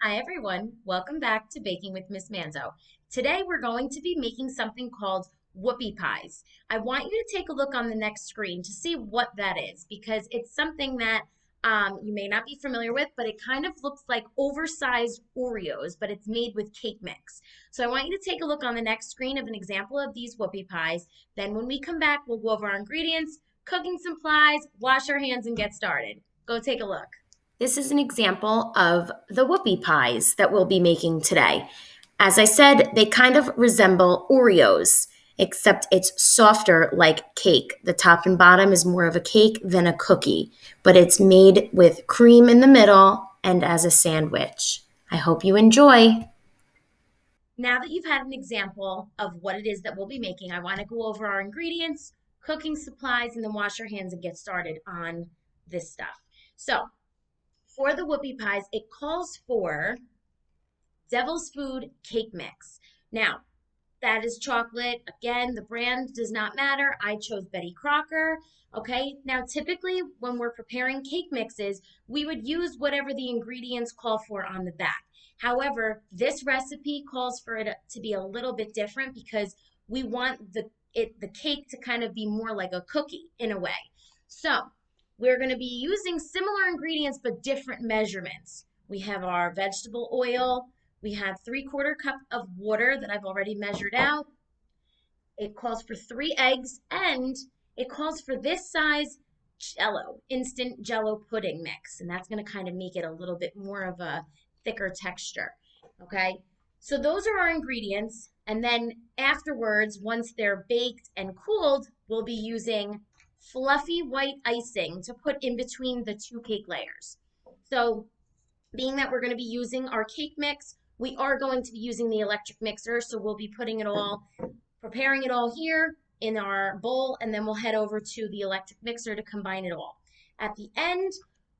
Hi everyone, welcome back to Baking with Miss Manzo. Today we're going to be making something called Whoopie Pies. I want you to take a look on the next screen to see what that is because it's something that you may not be familiar with, but it kind of looks like oversized Oreos, but it's made with cake mix. So I want you to take a look on the next screen of an example of these Whoopie Pies. Then when we come back, we'll go over our ingredients, cooking supplies, wash our hands, and get started. Go take a look. This is an example of the whoopie pies that we'll be making today. As I said, they kind of resemble Oreos, except it's softer like cake. The top and bottom is more of a cake than a cookie, but it's made with cream in the middle and as a sandwich. I hope you enjoy. Now that you've had an example of what it is that we'll be making, I want to go over our ingredients, cooking supplies, and then wash our hands and get started on this stuff. So, for the whoopie pies, it calls for Devil's Food cake mix. Now, that is chocolate. Again, the brand does not matter. I chose Betty Crocker. Okay, now typically when we're preparing cake mixes, we would use whatever the ingredients call for on the back. However, this recipe calls for it to be a little bit different because we want the cake to kind of be more like a cookie in a way. So, we're going to be using similar ingredients but different measurements. We have our vegetable oil, we have 3/4 cup of water that I've already measured out. It calls for 3 eggs and it calls for this size Jello, instant Jello pudding mix. And that's going to kind of make it a little bit more of a thicker texture. Okay. So those are our ingredients. And then afterwards, once they're baked and cooled, we'll be using fluffy white icing to put in between the two cake layers. So being that we're going to be using our cake mix, we are going to be using the electric mixer. So we'll be putting it all, preparing it all here in our bowl, and then we'll head over to the electric mixer to combine it all. At the end,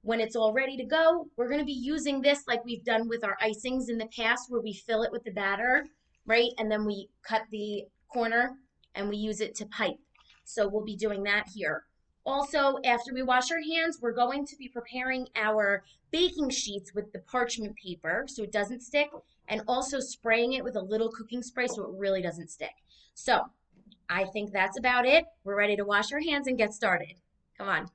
when it's all ready to go, we're going to be using this like we've done with our icings in the past, where we fill it with the batter, right? And then we cut the corner and we use it to pipe. So we'll be doing that here. Also, after we wash our hands, we're going to be preparing our baking sheets with the parchment paper so it doesn't stick, and also spraying it with a little cooking spray so it really doesn't stick. So I think that's about it. We're ready to wash our hands and get started. Come on.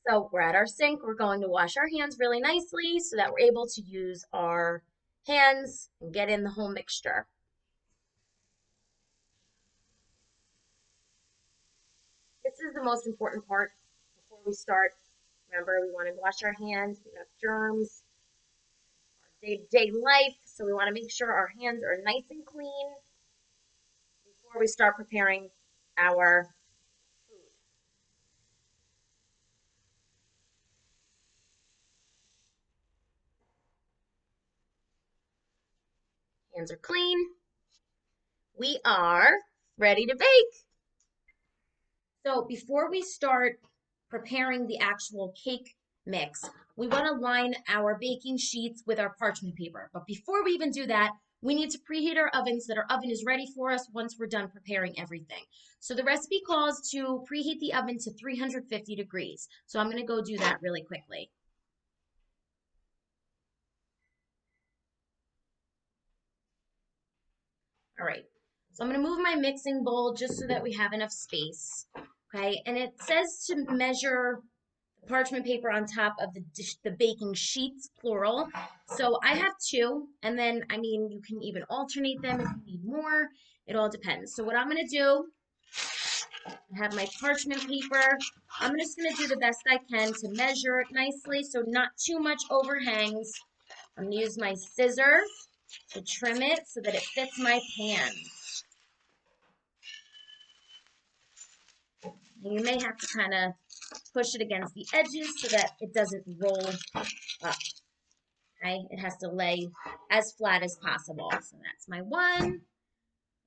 So we're at our sink. We're going to wash our hands really nicely so that we're able to use our hands and get in the whole mixture. This is the most important part before we start. Remember, we want to wash our hands. We have germs, our day-to-day life, so we want to make sure our hands are nice and clean before we start preparing our food. Hands are clean. We are ready to bake. So before we start preparing the actual cake mix, we want to line our baking sheets with our parchment paper. But before we even do that, we need to preheat our ovens so that our oven is ready for us once we're done preparing everything. So the recipe calls to preheat the oven to 350 degrees. So I'm going to go do that really quickly. All right. So I'm going to move my mixing bowl just so that we have enough space. Okay. And it says to measure parchment paper on top of the baking sheets, plural. So I have two, and then I mean you can even alternate them if you need more. It all depends. So what I'm gonna do, I have my parchment paper. I'm just gonna do the best I can to measure it nicely so not too much overhangs. I'm gonna use my scissors to trim it so that it fits my pan. And you may have to kind of push it against the edges so that it doesn't roll up. Okay, it has to lay as flat as possible. So that's my one. I'm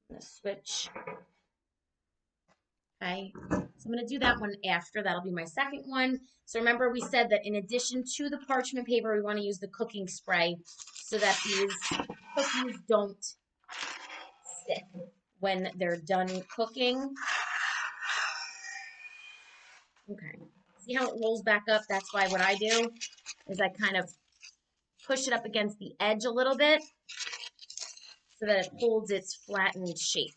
gonna switch. Okay, so I'm gonna do that one after. That'll be my second one. So remember, we said that in addition to the parchment paper, we want to use the cooking spray so that these cookies don't stick when they're done cooking. Okay, see how it rolls back up? That's why what I do is I kind of push it up against the edge a little bit so that it holds its flattened shape.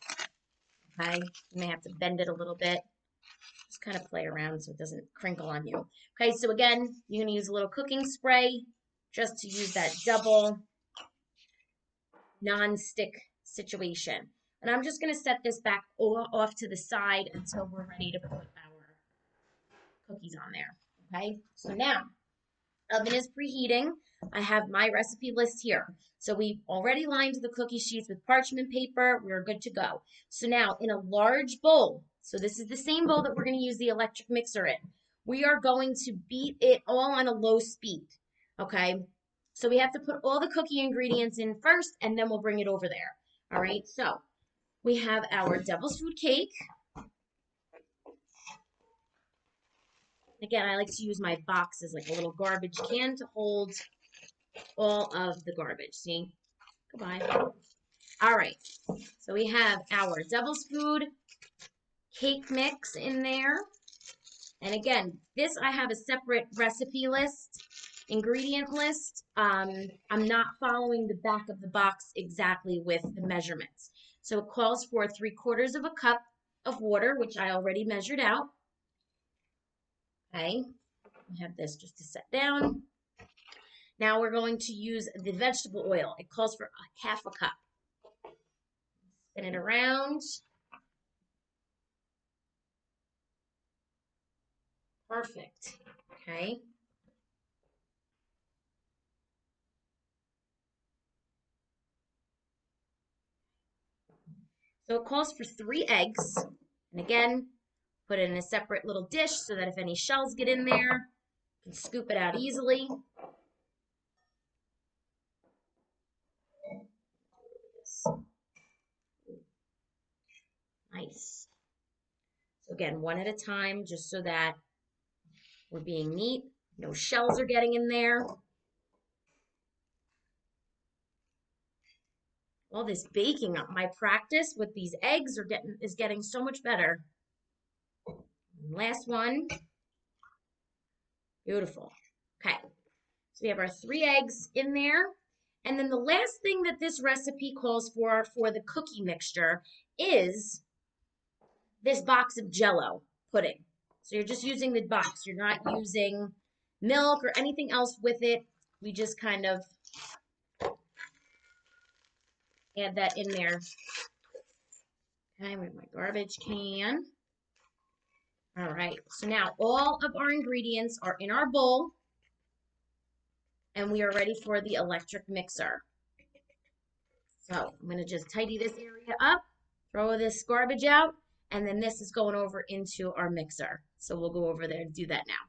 Okay, you may have to bend it a little bit. Just kind of play around so it doesn't crinkle on you. Okay, so again, you're gonna use a little cooking spray just to use that double non-stick situation. And I'm just gonna set this back off to the side until we're ready to put our cookies on there. Okay, so now oven is preheating. I have my recipe list here. So we've already lined the cookie sheets with parchment paper. We're good to go. So now in a large bowl, so this is the same bowl that we're going to use the electric mixer in. We are going to beat it all on a low speed. Okay. So we have to put all the cookie ingredients in first and then we'll bring it over there. All right. So we have our devil's food cake. Again, I like to use my box as like a little garbage can to hold all of the garbage. See? Goodbye. All right. So we have our devil's food cake mix in there. And again, this I have a separate recipe list, ingredient list. I'm not following the back of the box exactly with the measurements. So it calls for 3/4 of a cup of water, which I already measured out. Okay. I have this just to set down. Now we're going to use the vegetable oil. It calls for 1/2 cup. Spin it around. Perfect. Okay. So it calls for 3 eggs. And again, put it in a separate little dish so that if any shells get in there, you can scoop it out easily. Nice. So again, one at a time, just so that we're being neat. No shells are getting in there. All this baking up, my practice with these eggs is getting so much better. Last one. Beautiful. Okay. So we have our 3 eggs in there. And then the last thing that this recipe calls for the cookie mixture is this box of Jell-O pudding. So you're just using the box. You're not using milk or anything else with it. We just kind of add that in there. Okay, with my garbage can. All right, so now all of our ingredients are in our bowl and we are ready for the electric mixer. So I'm gonna just tidy this area up, throw this garbage out, and then this is going over into our mixer. So we'll go over there and do that now.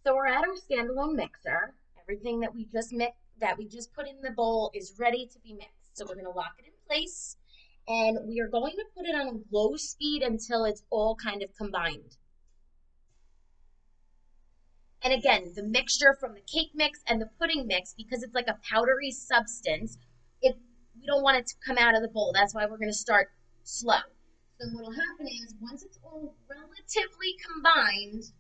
So we're at our standalone mixer. Everything that we just put in the bowl is ready to be mixed. So we're gonna lock it in place. And we are going to put it on a low speed until it's all kind of combined. And again, the mixture from the cake mix and the pudding mix, because it's like a powdery substance, we don't want it to come out of the bowl. That's why we're going to start slow. So what will happen is once it's all relatively combined,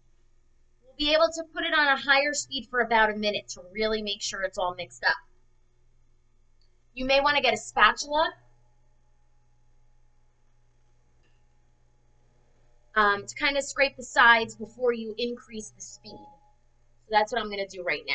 we'll be able to put it on a higher speed for about a minute to really make sure it's all mixed up. You may want to get a spatula to kind of scrape the sides before you increase the speed. So that's what I'm going to do right now.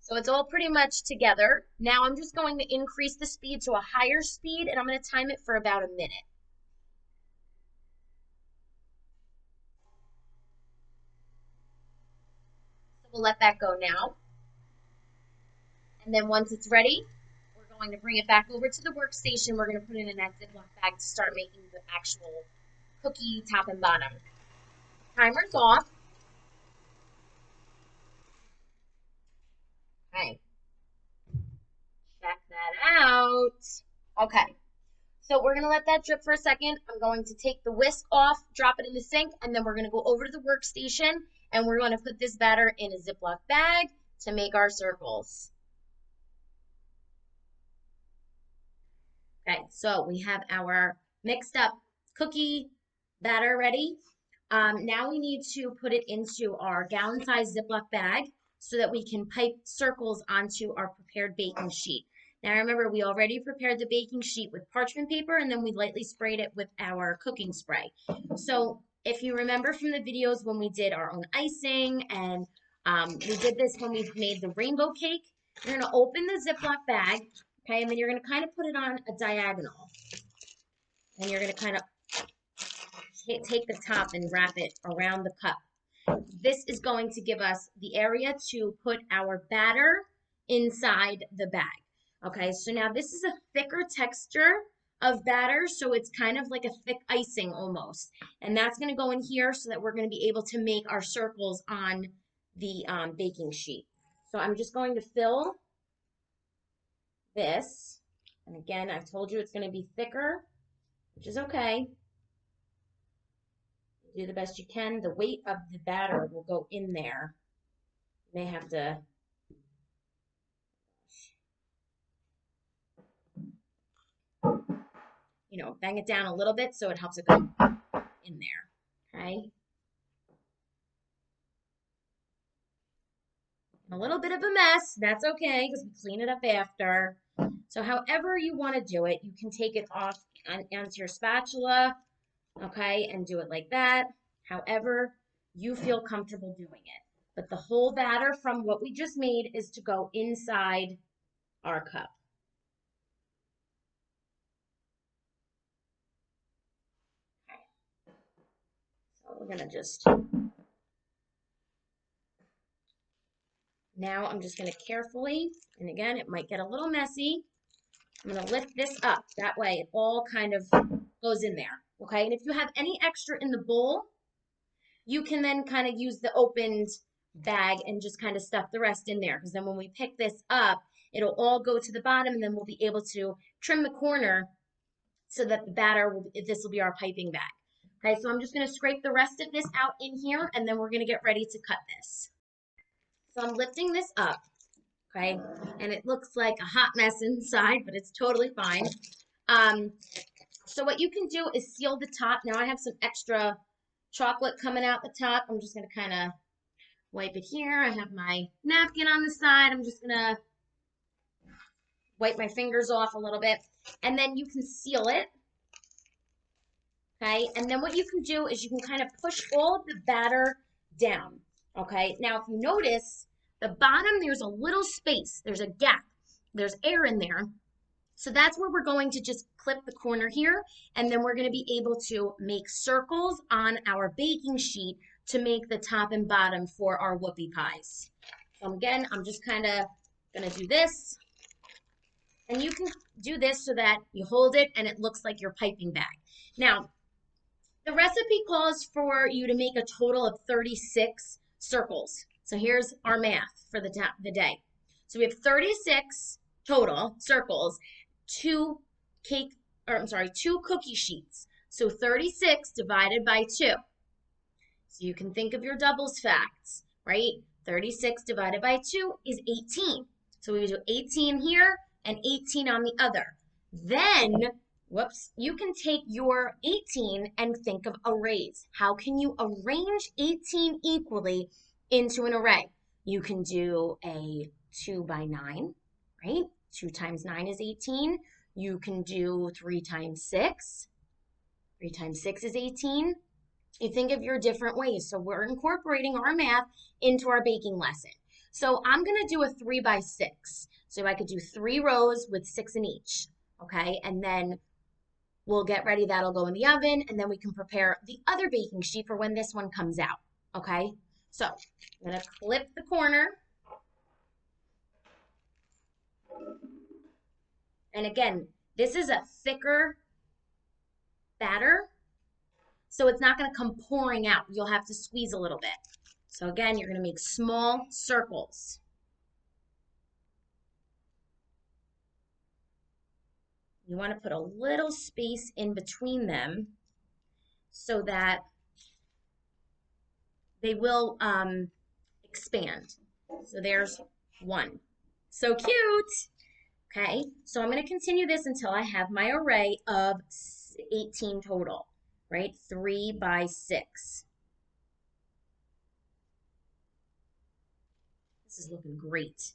So it's all pretty much together. Now I'm just going to increase the speed to a higher speed and I'm going to time it for about a minute. So we'll let that go now. And then once it's ready, we're going to bring it back over to the workstation. We're going to put it in that Ziploc bag to start making the actual cookie top and bottom. Timer's off. Okay. Check that out. Okay. So we're going to let that drip for a second. I'm going to take the whisk off, drop it in the sink, and then we're going to go over to the workstation and we're going to put this batter in a Ziploc bag to make our circles. Okay, so we have our mixed up cookie batter ready. Now we need to put it into our gallon-sized Ziploc bag so that we can pipe circles onto our prepared baking sheet. Now remember, we already prepared the baking sheet with parchment paper and then we lightly sprayed it with our cooking spray. So if you remember from the videos when we did our own icing and we did this when we made the rainbow cake, you're going to open the Ziploc bag, okay, and then you're going to kind of put it on a diagonal. And you're going to kind of take the top and wrap it around the cup. This is going to give us the area to put our batter inside the bag. Okay, so now this is a thicker texture of batter, so it's kind of like a thick icing almost. And that's going to go in here so that we're going to be able to make our circles on the baking sheet. So I'm just going to fill this. And again, I've told you it's going to be thicker, which is okay. Do the best you can. The weight of the batter will go in there. You may have to bang it down a little bit so it helps it go in there. Okay. A little bit of a mess. That's okay because we clean it up after. So however you want to do it, you can take it off onto your spatula, okay, and do it like that. However you feel comfortable doing it. But the whole batter from what we just made is to go inside our cup. Okay. So we're going to just... Now I'm just going to carefully, and again, it might get a little messy. I'm going to lift this up. That way it all kind of goes in there. Okay, and if you have any extra in the bowl, you can then kind of use the opened bag and just kind of stuff the rest in there. Because then when we pick this up, it'll all go to the bottom and then we'll be able to trim the corner so that the batter, this will be our piping bag. Okay, so I'm just going to scrape the rest of this out in here and then we're going to get ready to cut this. So I'm lifting this up, okay, and it looks like a hot mess inside, but it's totally fine. So what you can do is seal the top. Now I have some extra chocolate coming out the top. I'm just going to kind of wipe it here. I have my napkin on the side. I'm just going to wipe my fingers off a little bit, and then you can seal it, okay, and then what you can do is you can kind of push all of the batter down. Okay, now if you notice, the bottom, there's a little space, there's a gap, there's air in there. So that's where we're going to just clip the corner here, and then we're going to be able to make circles on our baking sheet to make the top and bottom for our whoopie pies. So again, I'm just kind of going to do this, and you can do this so that you hold it and it looks like your piping bag. Now, the recipe calls for you to make a total of 36 circles. So here's our math for the day. So we have 36 total circles, two cookie sheets. So 36 divided by 2. So you can think of your doubles facts, right? 36 divided by 2 is 18. So we do 18 here and 18 on the other. Then you can take your 18 and think of arrays. How can you arrange 18 equally into an array? You can do a 2 by 9, right? 2 times 9 is 18. You can do 3 times 6. 3 times 6 is 18. You think of your different ways. So we're incorporating our math into our baking lesson. So I'm going to do a 3 by 6. So I could do 3 rows with 6 in each, okay? And then we'll get ready. That'll go in the oven, and then we can prepare the other baking sheet for when this one comes out, okay? So I'm going to clip the corner. And again, this is a thicker batter, so it's not going to come pouring out. You'll have to squeeze a little bit. So again, you're going to make small circles. You want to put a little space in between them so that they will expand. So there's one. So cute. Okay, so I'm going to continue this until I have my array of 18 total, right? 3 by 6. This is looking great.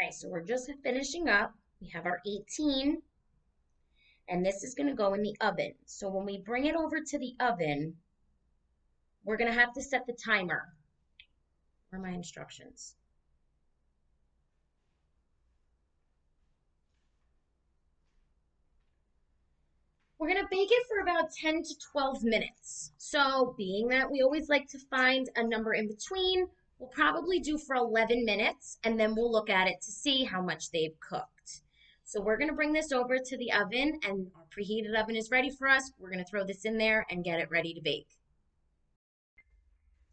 Okay, so we're just finishing up. We have our 18, and this is going to go in the oven. So when we bring it over to the oven, we're going to have to set the timer. Where are my instructions? We're going to bake it for about 10 to 12 minutes. So, being that we always like to find a number in between, we'll probably do for 11 minutes and then we'll look at it to see how much they've cooked. So, we're going to bring this over to the oven and our preheated oven is ready for us. We're going to throw this in there and get it ready to bake.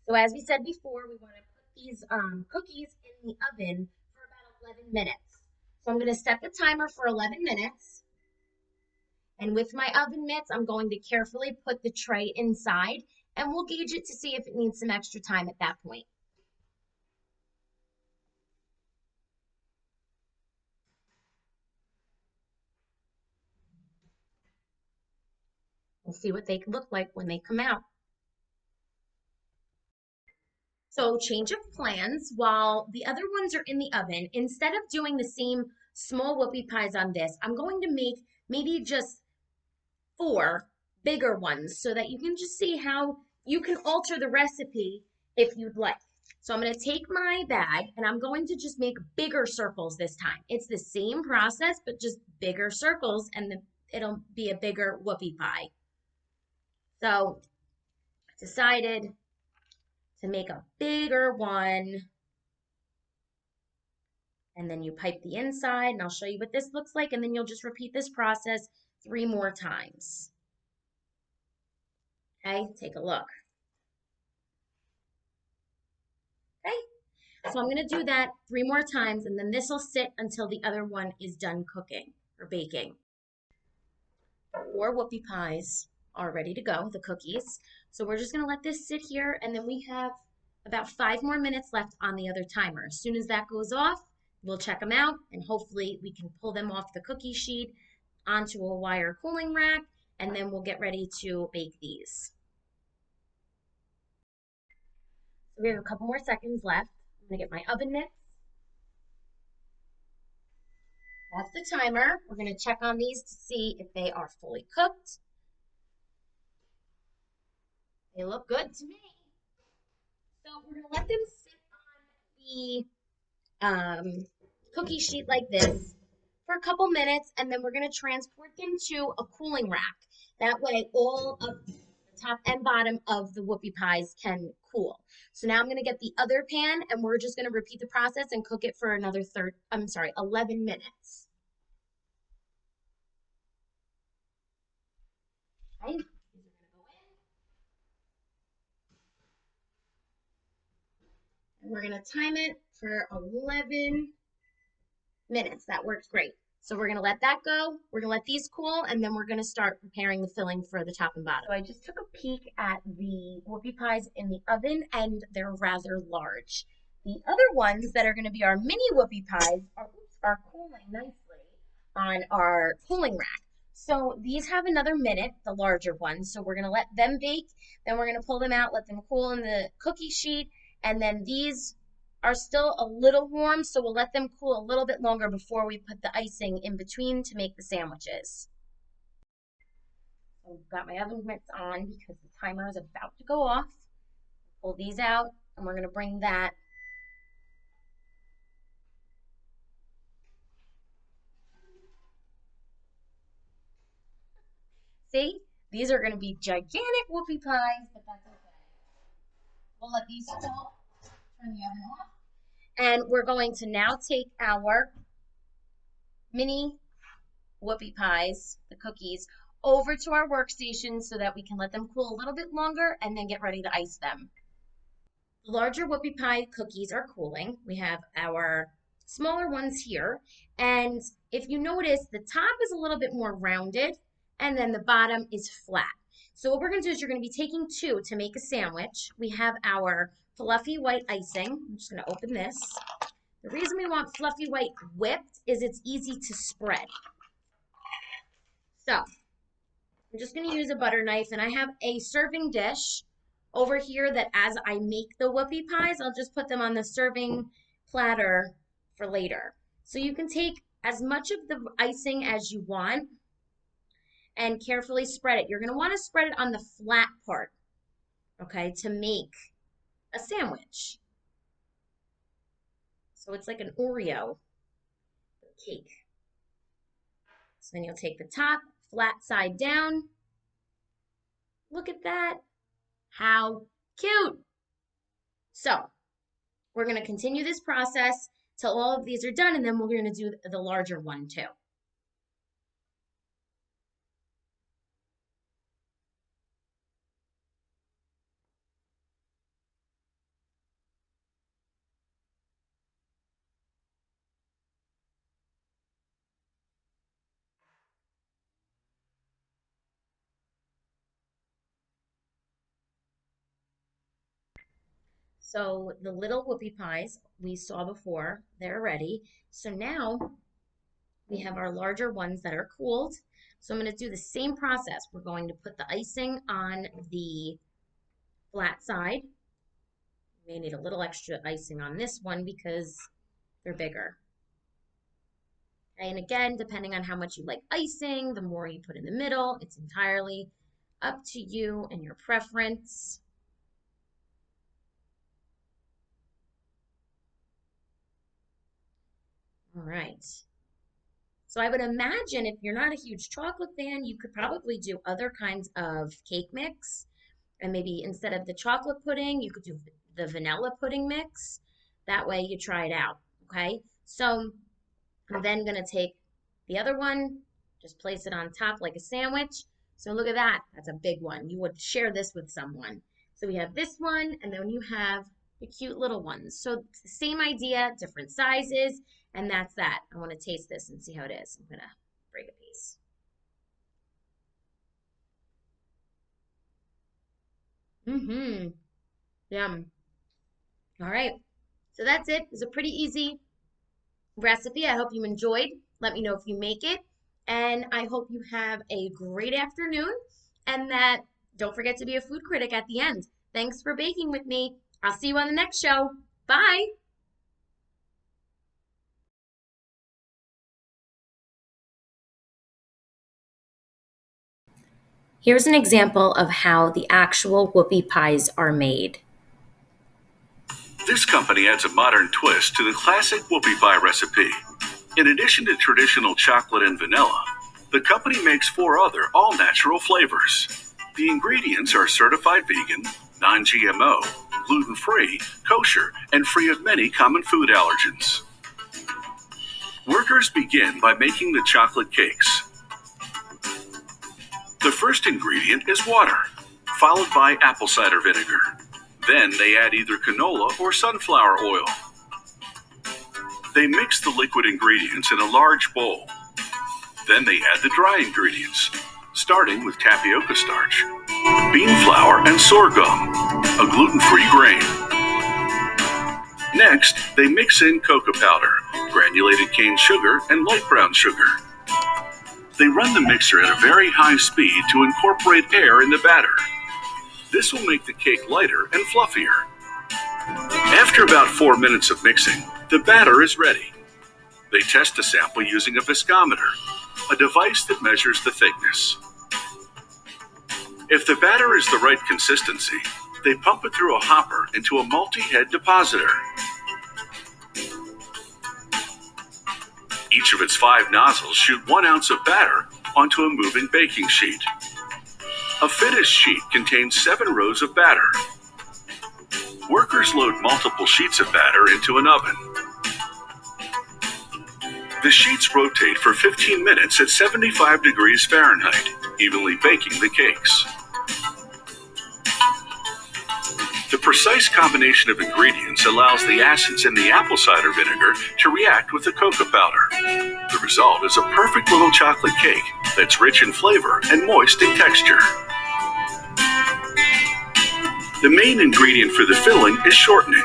So, as we said before, we want to put these cookies in the oven for about 11 minutes. So, I'm going to set the timer for 11 minutes. And with my oven mitts, I'm going to carefully put the tray inside and we'll gauge it to see if it needs some extra time at that point. We'll see what they look like when they come out. So change of plans, while the other ones are in the oven, instead of doing the same small whoopie pies on this, I'm going to make maybe just 4 bigger ones so that you can just see how you can alter the recipe if you'd like. So I'm going to take my bag and I'm going to just make bigger circles this time. It's the same process, but just bigger circles and it'll be a bigger whoopie pie. So I decided to make a bigger one. And then you pipe the inside and I'll show you what this looks like. And then you'll just repeat this process 3 more times. Okay, take a look. Okay, so I'm going to do that 3 more times and then this will sit until the other one is done cooking or baking. 4 whoopie pies are ready to go, the cookies. So we're just going to let this sit here and then we have about 5 more minutes left on the other timer. As soon as that goes off, we'll check them out and hopefully we can pull them off the cookie sheet onto a wire cooling rack and then we'll get ready to bake these. So we have a couple more seconds left. I'm going to get my oven mitts. That's the timer. We're going to check on these to see if they are fully cooked. They look good to me. So we're going to let them sit on the cookie sheet like this for a couple minutes, and then we're going to transport them to a cooling rack. That way all of the top and bottom of the whoopie pies can cool. So now I'm going to get the other pan, and we're just going to repeat the process and cook it for another 11 minutes. Okay, these are going to go in. And we're going to time it for 11 minutes. That works great. So we're going to let that go. We're going to let these cool, and then we're going to start preparing the filling for the top and bottom. So I just took a peek at the whoopie pies in the oven, and they're rather large. The other ones that are going to be our mini whoopie pies are cooling nicely on our cooling rack. So these have another minute, the larger ones. So we're going to let them bake. Then we're going to pull them out, let them cool in the cookie sheet, and then these are still a little warm, so we'll let them cool a little bit longer before we put the icing in between to make the sandwiches. So I've got my oven mitts on because the timer is about to go off. Pull these out, and we're going to bring that See, these are going to be gigantic whoopie pies, but that's okay. We'll let these cool, turn the oven off, and we're going to now take our mini whoopie pies, the cookies, over to our workstation so that we can let them cool a little bit longer and then get ready to ice them. The larger whoopie pie cookies are cooling. We have our smaller ones here. And if you notice, the top is a little bit more rounded and then the bottom is flat. So what we're going to do is you're going to be taking two to make a sandwich. We have our fluffy white icing. I'm just going to open this. The reason we want fluffy white whipped is it's easy to spread. So I'm just going to use a butter knife, and I have a serving dish over here that as I make the whoopie pies, I'll just put them on the serving platter for later. So you can take as much of the icing as you want and carefully spread it. You're going to want to spread it on the flat part, okay, to make a sandwich. So it's like an Oreo cake. So then you'll take the top, flat side down. Look at that. How cute. So we're going to continue this process till all of these are done, and then we're going to do the larger one too. So the little whoopie pies we saw before, they're ready. So now we have our larger ones that are cooled. So I'm going to do the same process. We're going to put the icing on the flat side. We may need a little extra icing on this one because they're bigger. And again, depending on how much you like icing, the more you put in the middle. It's entirely up to you and your preference. All right. So I would imagine if you're not a huge chocolate fan, you could probably do other kinds of cake mix. And maybe instead of the chocolate pudding, you could do the vanilla pudding mix. That way you try it out, okay? So I'm then going to take the other one, just place it on top like a sandwich. So look at that. That's a big one. You would share this with someone. So we have this one, and then you have the cute little ones. So it's the same idea, different sizes, and that's that. I want to taste this and see how it is. I'm going to break a piece. Mm-hmm. Yum. All right. So that's it. It's a pretty easy recipe. I hope you enjoyed. Let me know if you make it. And I hope you have a great afternoon and that don't forget to be a food critic at the end. Thanks for baking with me. I'll see you on the next show. Bye. Here's an example of how the actual whoopie pies are made. This company adds a modern twist to the classic whoopie pie recipe. In addition to traditional chocolate and vanilla, the company makes 4 other all-natural flavors. The ingredients are certified vegan, non-GMO, gluten-free, kosher, and free of many common food allergens. Workers begin by making the chocolate cakes. The first ingredient is water, followed by apple cider vinegar. Then they add either canola or sunflower oil. They mix the liquid ingredients in a large bowl. Then they add the dry ingredients, starting with tapioca starch, bean flour, and sorghum, a gluten-free grain. Next, they mix in cocoa powder, granulated cane sugar, and light brown sugar. They run the mixer at a very high speed to incorporate air in the batter. This will make the cake lighter and fluffier. After about 4 minutes of mixing, the batter is ready. They test the sample using a viscometer, a device that measures the thickness. If the batter is the right consistency, they pump it through a hopper into a multi-head depositor. Each of its 5 nozzles shoot 1 ounce of batter onto a moving baking sheet. A finished sheet contains 7 rows of batter. Workers load multiple sheets of batter into an oven. The sheets rotate for 15 minutes at 75 degrees Fahrenheit, evenly baking the cakes. The precise combination of ingredients allows the acids in the apple cider vinegar to react with the cocoa powder. The result is a perfect little chocolate cake that's rich in flavor and moist in texture. The main ingredient for the filling is shortening.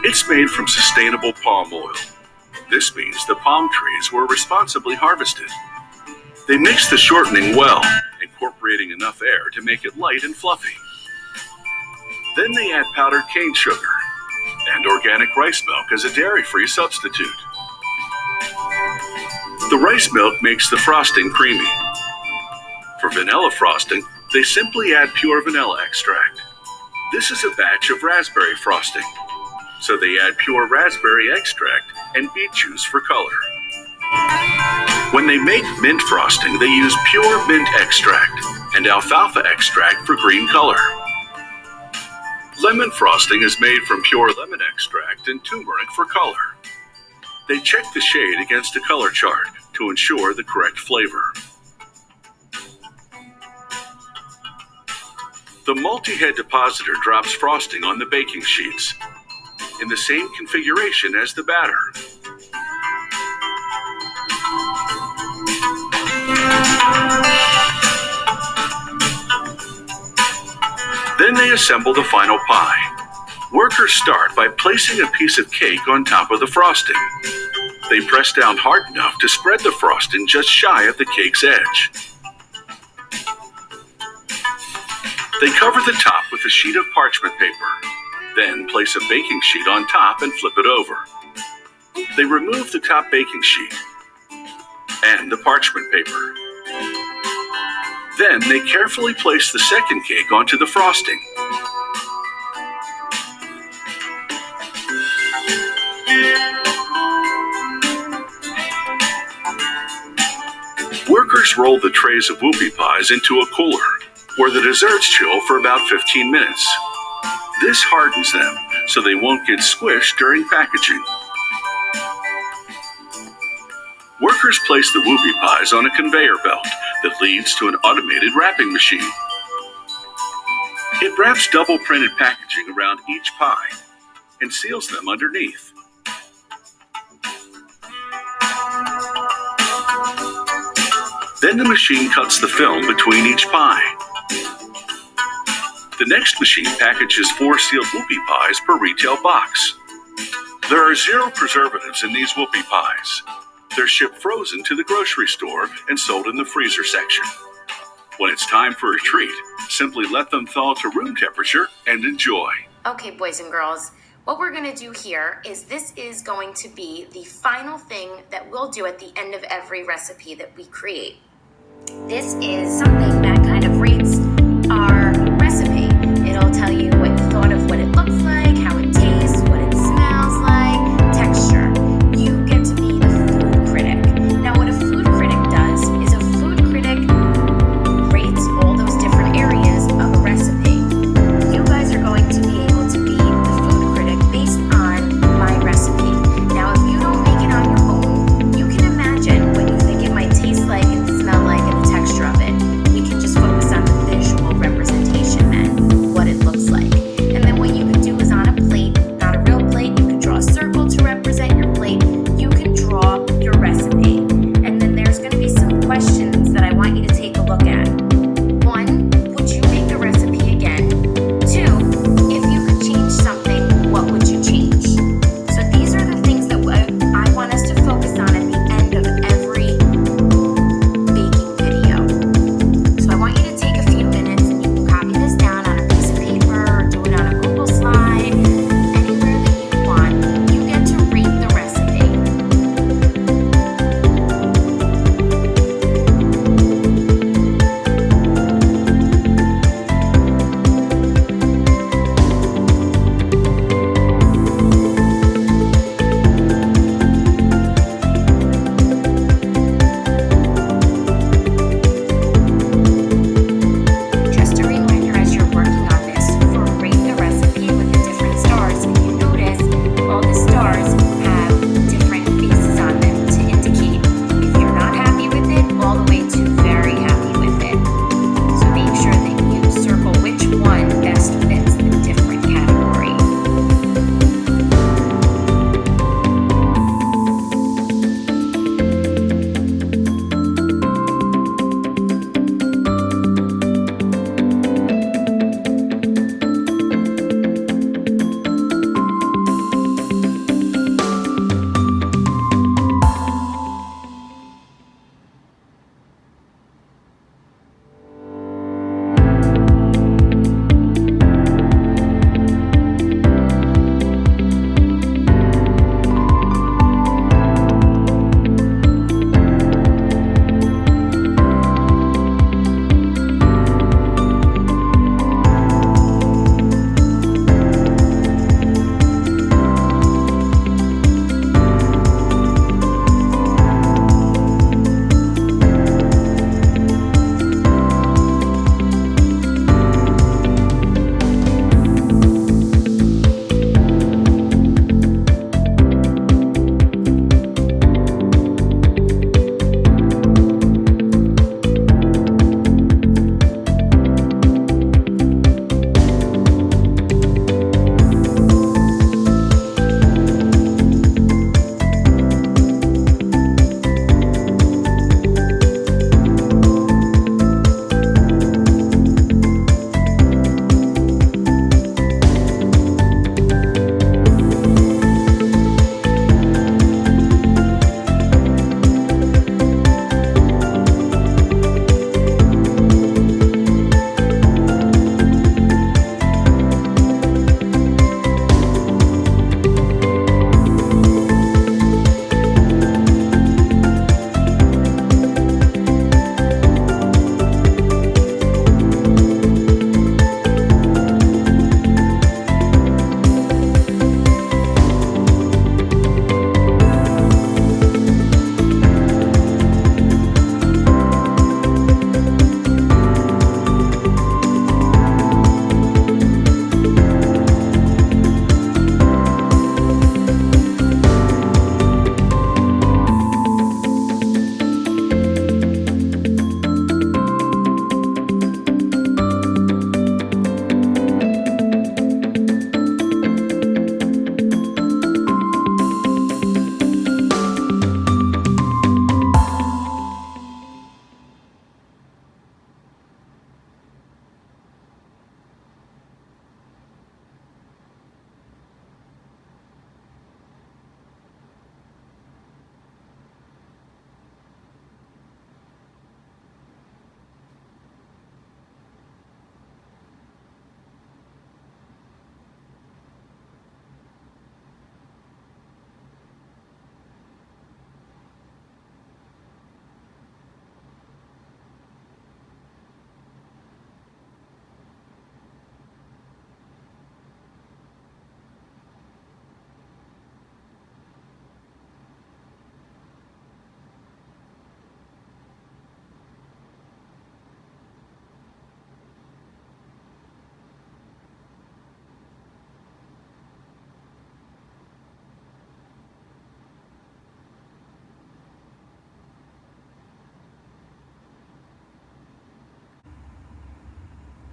It's made from sustainable palm oil. This means the palm trees were responsibly harvested. They mix the shortening well, incorporating enough air to make it light and fluffy. Then they add powdered cane sugar and organic rice milk as a dairy-free substitute. The rice milk makes the frosting creamy. For vanilla frosting, they simply add pure vanilla extract. This is a batch of raspberry frosting, so they add pure raspberry extract and beet juice for color. When they make mint frosting, they use pure mint extract and alfalfa extract for green color. Lemon frosting is made from pure lemon extract and turmeric for color. They check the shade against a color chart to ensure the correct flavor. The multi-head depositor drops frosting on the baking sheets in the same configuration as the batter. Then they assemble the final pie. Workers start by placing a piece of cake on top of the frosting. They press down hard enough to spread the frosting just shy of the cake's edge. They cover the top with a sheet of parchment paper, then place a baking sheet on top and flip it over. They remove the top baking sheet and the parchment paper. Then they carefully place the second cake onto the frosting. Workers roll the trays of Whoopie Pies into a cooler, where the desserts chill for about 15 minutes. This hardens them so they won't get squished during packaging. Workers place the Whoopie Pies on a conveyor belt that leads to an automated wrapping machine. It wraps double-printed packaging around each pie and seals them underneath. Then the machine cuts the film between each pie. The next machine packages 4 sealed Whoopie Pies per retail box. There are 0 preservatives in these Whoopie Pies. They're shipped frozen to the grocery store and sold in the freezer section. When it's time for a treat, simply let them thaw to room temperature and enjoy. Okay, boys and girls, what we're going to do here is this is going to be the final thing that we'll do at the end of every recipe that we create. This is something that kind of rates our recipe. It'll tell you what you thought of what it looks like, how it tastes, what it smells like, texture. You get to be the food critic. Now, what a food critic does is a food critic rates all those different areas of a recipe. You guys are going to be able to be the food critic based on my recipe. Now, if you don't make it on your own, you can imagine what you think it might taste like and smell like and the texture of it. We can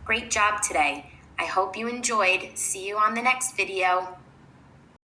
Great job today. I hope you enjoyed. See you on the next video.